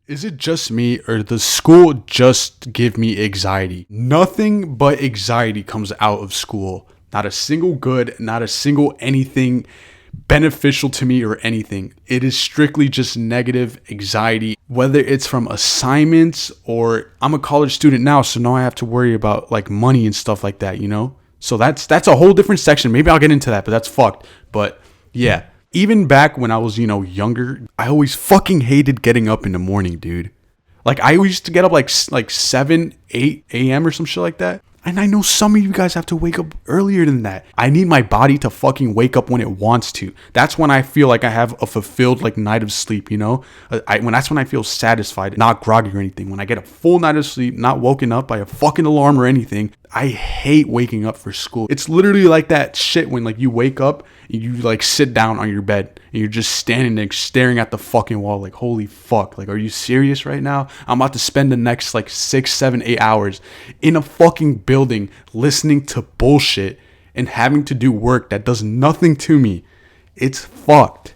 Is it just me or does school just give me anxiety? Nothing but anxiety comes out of school. Not a single good, not a single anything beneficial to me or anything. It is strictly just negative anxiety, whether it's from assignments or I'm a college student now, so now I have to worry about like money and stuff like that, you know? So that's a whole different section. Maybe I'll get into that, but that's fucked. But yeah, even back when I was, younger, I always fucking hated getting up in the morning, dude. Like I used to get up like 7, 8 a.m. or some shit like that. And I know some of you guys have to wake up earlier than that. I need my body to fucking wake up when it wants to. That's when I feel like I have a fulfilled like night of sleep, you know? That's when I feel satisfied, not groggy or anything. When I get a full night of sleep, not woken up by a fucking alarm or anything. I hate waking up for school. It's literally like that shit when like you wake up and you like sit down on your bed and you're just standing there staring at the fucking wall like, holy fuck, like, are you serious right now? I'm about to spend the next like 6, 7, 8 hours in a fucking building listening to bullshit and having to do work that does nothing to me. It's fucked.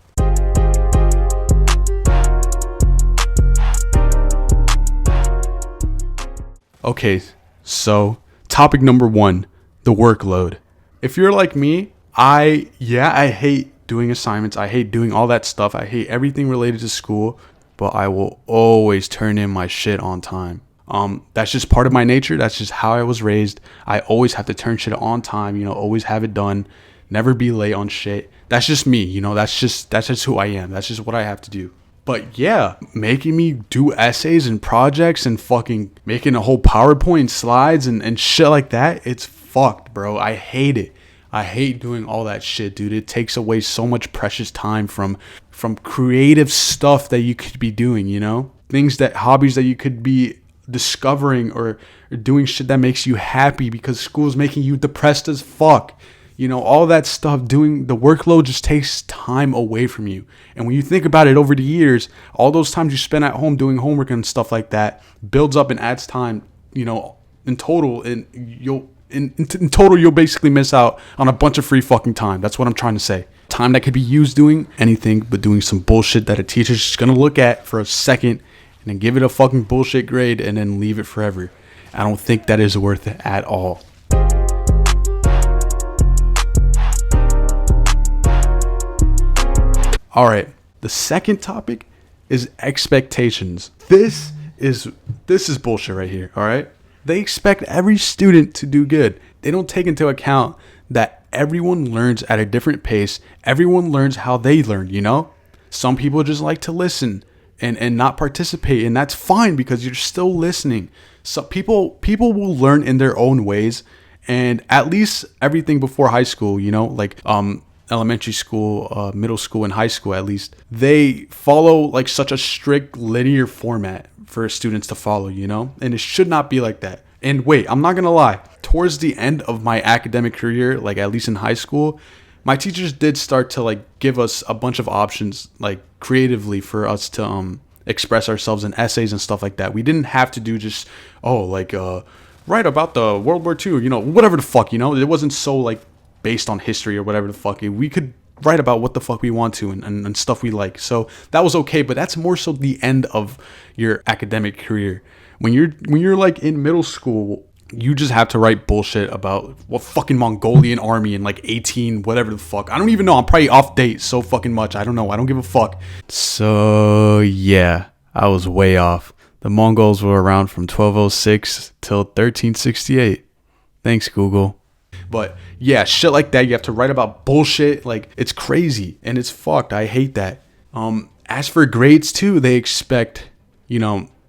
Okay, so topic number 1, the workload. If you're like me, I hate doing assignments. I hate doing all that stuff. I hate everything related to school, but I will always turn in my shit on time. That's just part of my nature. That's just how I was raised. I always have to turn shit on time, always have it done, never be late on shit. That's just me, that's just who I am. That's just what I have to do. But yeah, making me do essays and projects and fucking making a whole PowerPoint slides and shit like that, it's fucked, bro. I hate it. I hate doing all that shit, dude. It takes away so much precious time from creative stuff that you could be doing, hobbies that you could be discovering or doing shit that makes you happy because school's making you depressed as fuck. All that stuff, doing the workload just takes time away from you. And when you think about it over the years, all those times you spend at home doing homework and stuff like that builds up and adds time, in total, and in total, you'll basically miss out on a bunch of free fucking time. That's what I'm trying to say. Time that could be used doing anything but doing some bullshit that a teacher's just going to look at for a second and then give it a fucking bullshit grade and then leave it forever. I don't think that is worth it at all. All right, the second topic is expectations. This is bullshit right here, all right? They expect every student to do good. They don't take into account that everyone learns at a different pace. Everyone learns how they learn, Some people just like to listen and not participate, and that's fine because you're still listening. So people will learn in their own ways, and at least everything before high school, elementary school, middle school, and high school, at least, they follow like such a strict linear format for students to follow, and it should not be like that. And wait, I'm not gonna lie, towards the end of my academic career, like at least in high school, my teachers did start to like give us a bunch of options, like creatively, for us to express ourselves in essays and stuff like that. We didn't have to do just write about the World War II, whatever the fuck, it wasn't so like based on history or whatever the fuck. We could write about what the fuck we want to and stuff we like. So that was okay, but that's more so the end of your academic career. When you're like in middle school, you just have to write bullshit about what fucking Mongolian army in like 18 whatever the fuck. I don't even know. I'm probably off date so fucking much. I don't know. I don't give a fuck. So yeah, I was way off. The Mongols were around from 1206 till 1368. Thanks, Google. But yeah, shit like that. You have to write about bullshit. Like, it's crazy and it's fucked. I hate that. As for grades too, they expect,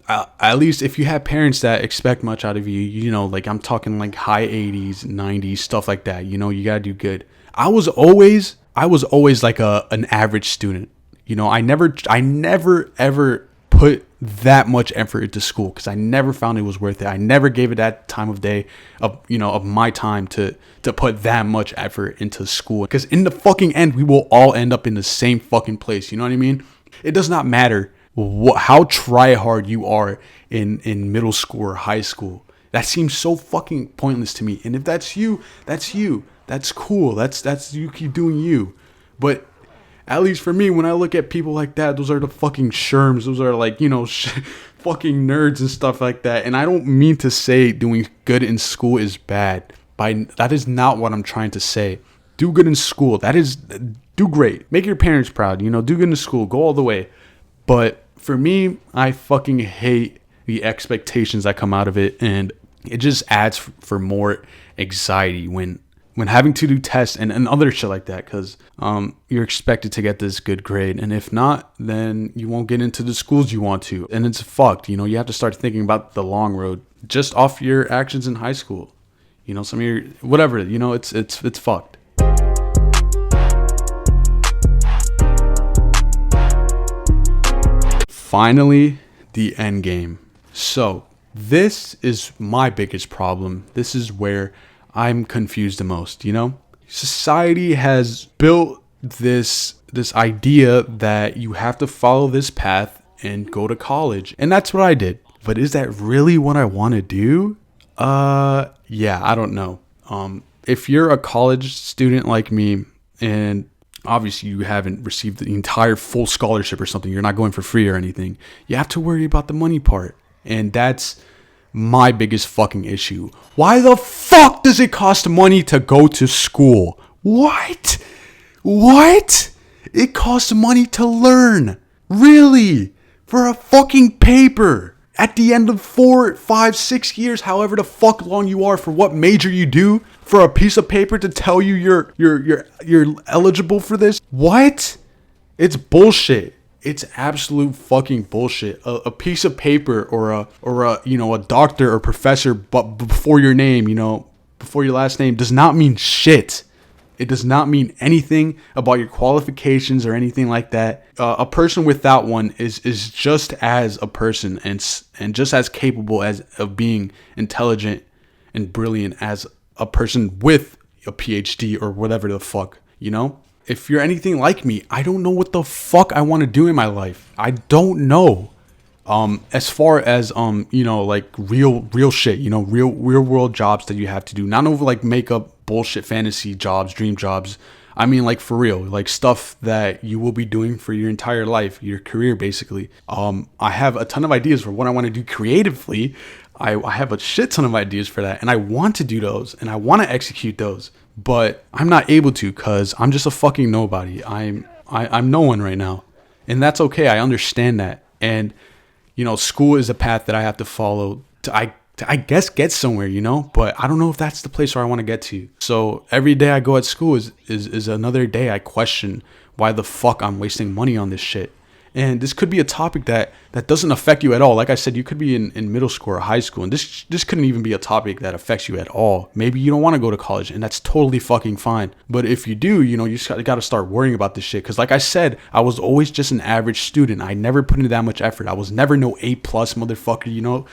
at least if you have parents that expect much out of you, like I'm talking like high 80s, 90s, stuff like that. You gotta do good. I was always like an average student. I never ever put that much effort into school because I never found it was worth it. I never gave it that time of day of my time to put that much effort into school, because in the fucking end we will all end up in the same fucking place. You know what I mean? It does not matter how try hard you are in middle school or high school. That seems so fucking pointless to me. And if that's you, that's you. That's cool. That's you keep doing you. But At least for me, when I look at people like that, those are the fucking sherms. Those are like, fucking nerds and stuff like that. And I don't mean to say doing good in school is bad. That is not what I'm trying to say. Do good in school. Do great. Make your parents proud. Do good in school. Go all the way. But for me, I fucking hate the expectations that come out of it. And it just adds for more anxiety when having to do tests and other shit like that, because you're expected to get this good grade, and if not, then you won't get into the schools you want to, and it's fucked. You have to start thinking about the long road just off your actions in high school. Some of your whatever. It's fucked. Finally, the end game. So this is my biggest problem. This is where I'm confused the most. Society has built this idea that you have to follow this path and go to college, and that's what I did. But is that really what I want to do? Yeah, I don't know. If you're a college student like me, and obviously you haven't received the entire full scholarship or something, you're not going for free or anything, you have to worry about the money part, and that's my biggest fucking issue. Why the fuck does it cost money to go to school? What? It costs money to learn. Really? For a fucking paper. At the end of 4, 5, 6 years, however the fuck long you are, for what major you do, for a piece of paper to tell you you're eligible for this? What? It's bullshit. It's absolute fucking bullshit. A piece of paper or a doctor or professor, but before your name, before your last name, does not mean shit. It does not mean anything about your qualifications or anything like that. A person without one is just as a person and just as capable of being intelligent and brilliant as a person with a PhD or whatever the fuck, If you're anything like me, I don't know what the fuck I want to do in my life. I don't know. As far as like real shit, real world jobs that you have to do, not over like makeup bullshit fantasy jobs, dream jobs. I mean, like, for real, like stuff that you will be doing for your entire life, your career, basically. I have a ton of ideas for what I want to do creatively. I have a shit ton of ideas for that, and I want to do those, and I want to execute those, but I'm not able to because I'm just a fucking nobody. I'm no one right now, and that's okay. I understand that, and school is a path that I have to follow to I guess get somewhere, but I don't know if that's the place where I want to get to. So every day I go at school is another day I question why the fuck I'm wasting money on this shit. And this could be a topic that doesn't affect you at all. Like I said, you could be in middle school or high school, and this couldn't even be a topic that affects you at all. Maybe you don't want to go to college, and that's totally fucking fine. But if you do, you just got to start worrying about this shit. Because like I said, I was always just an average student. I never put in that much effort. I was never no A+ motherfucker,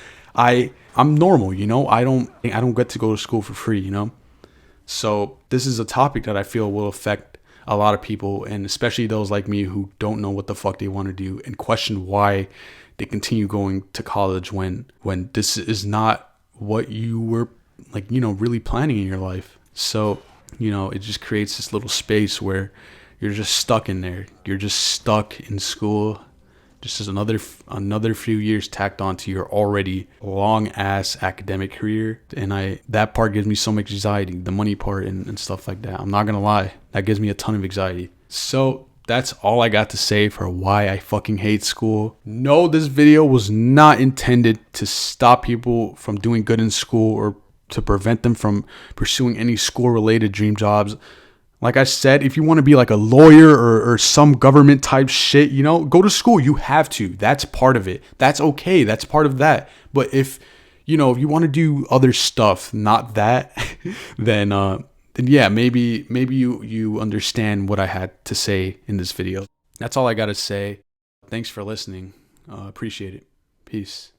I'm normal, I don't get to go to school for free, So this is a topic that I feel will affect a lot of people, and especially those like me who don't know what the fuck they want to do and question why they continue going to college when this is not what you were really planning in your life. So, it just creates this little space where you're just stuck in there. You're just stuck in school. Just as another few years tacked onto your already long ass academic career, and that part gives me so much anxiety, the money part and stuff like that. I'm not gonna lie, that gives me a ton of anxiety. So that's all I got to say for why I fucking hate school. No, this video was not intended to stop people from doing good in school or to prevent them from pursuing any school related dream jobs. Like I said, if you want to be like a lawyer or some government type shit, go to school. You have to. That's part of it. That's okay. That's part of that. But if you want to do other stuff, not that, then yeah, maybe you understand what I had to say in this video. That's all I got to say. Thanks for listening. Appreciate it. Peace.